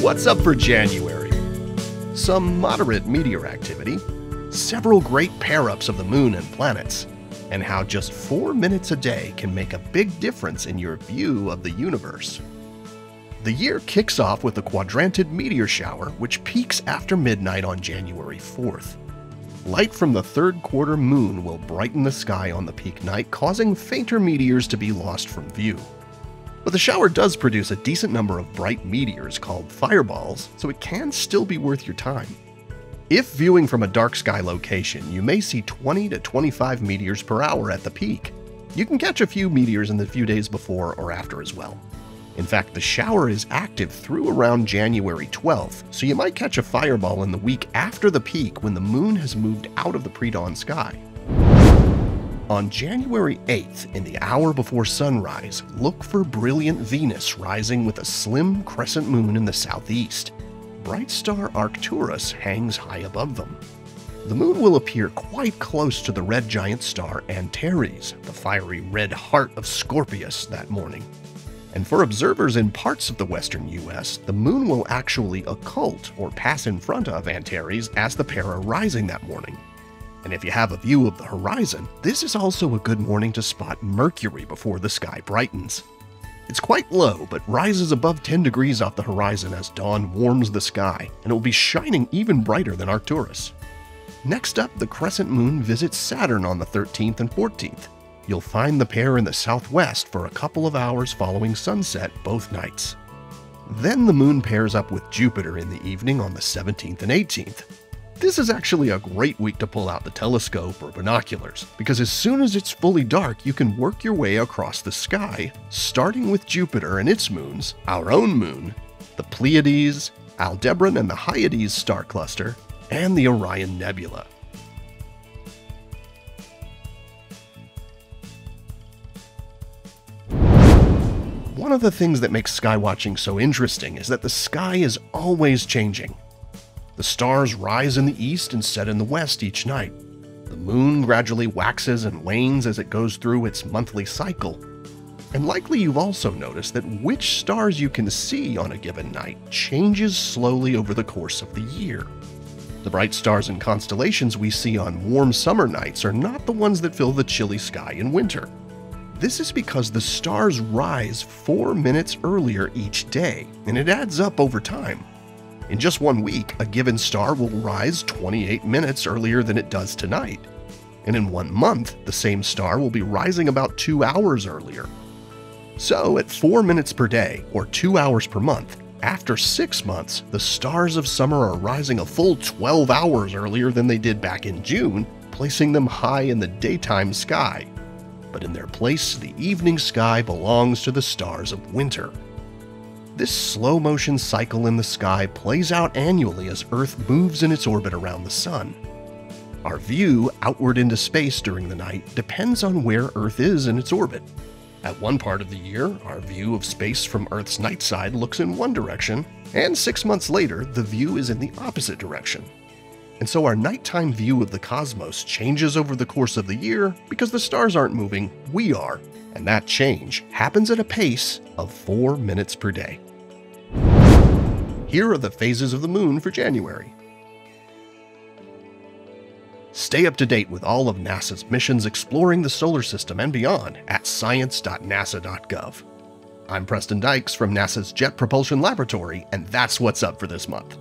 What's up for January? Some moderate meteor activity, several great pair-ups of the moon and planets, and how just 4 minutes a day can make a big difference in your view of the universe. The year kicks off with a quadranted meteor shower which peaks after midnight on January 4th. Light from the third quarter moon will brighten the sky on the peak night, causing fainter meteors to be lost from view. But the shower does produce a decent number of bright meteors called fireballs, so it can still be worth your time. If viewing from a dark sky location, you may see 20 to 25 meteors per hour at the peak. You can catch a few meteors in the few days before or after as well. In fact, the shower is active through around January 12th, so you might catch a fireball in the week after the peak when the moon has moved out of the pre-dawn sky. On January 8th, in the hour before sunrise, look for brilliant Venus rising with a slim crescent moon in the southeast. Bright star Arcturus hangs high above them. The moon will appear quite close to the red giant star Antares, the fiery red heart of Scorpius, that morning. And for observers in parts of the western US, the moon will actually occult or pass in front of Antares as the pair are rising that morning. And if you have a view of the horizon, this is also a good morning to spot Mercury before the sky brightens. It's quite low, but rises above 10 degrees off the horizon as dawn warms the sky, and it will be shining even brighter than Arcturus. Next up, the crescent moon visits Saturn on the 13th and 14th. You'll find the pair in the southwest for a couple of hours following sunset both nights. Then the moon pairs up with Jupiter in the evening on the 17th and 18th. This is actually a great week to pull out the telescope or binoculars, because as soon as it's fully dark, you can work your way across the sky, starting with Jupiter and its moons, our own moon, the Pleiades, Aldebaran and the Hyades star cluster, and the Orion Nebula. One of the things that makes skywatching so interesting is that the sky is always changing. The stars rise in the east and set in the west each night. The moon gradually waxes and wanes as it goes through its monthly cycle. And likely you've also noticed that which stars you can see on a given night changes slowly over the course of the year. The bright stars and constellations we see on warm summer nights are not the ones that fill the chilly sky in winter. This is because the stars rise 4 minutes earlier each day, and it adds up over time. In just 1 week, a given star will rise 28 minutes earlier than it does tonight. And in 1 month, the same star will be rising about 2 hours earlier. So at 4 minutes per day, or 2 hours per month, after 6 months, the stars of summer are rising a full 12 hours earlier than they did back in June, placing them high in the daytime sky. But in their place, the evening sky belongs to the stars of winter. This slow-motion cycle in the sky plays out annually as Earth moves in its orbit around the Sun. Our view outward into space during the night depends on where Earth is in its orbit. At one part of the year, our view of space from Earth's night side looks in one direction, and 6 months later, the view is in the opposite direction. And so our nighttime view of the cosmos changes over the course of the year because the stars aren't moving, we are. And that change happens at a pace of 4 minutes per day. Here are the phases of the moon for January. Stay up to date with all of NASA's missions exploring the solar system and beyond at science.nasa.gov. I'm Preston Dykes from NASA's Jet Propulsion Laboratory, and that's what's up for this month.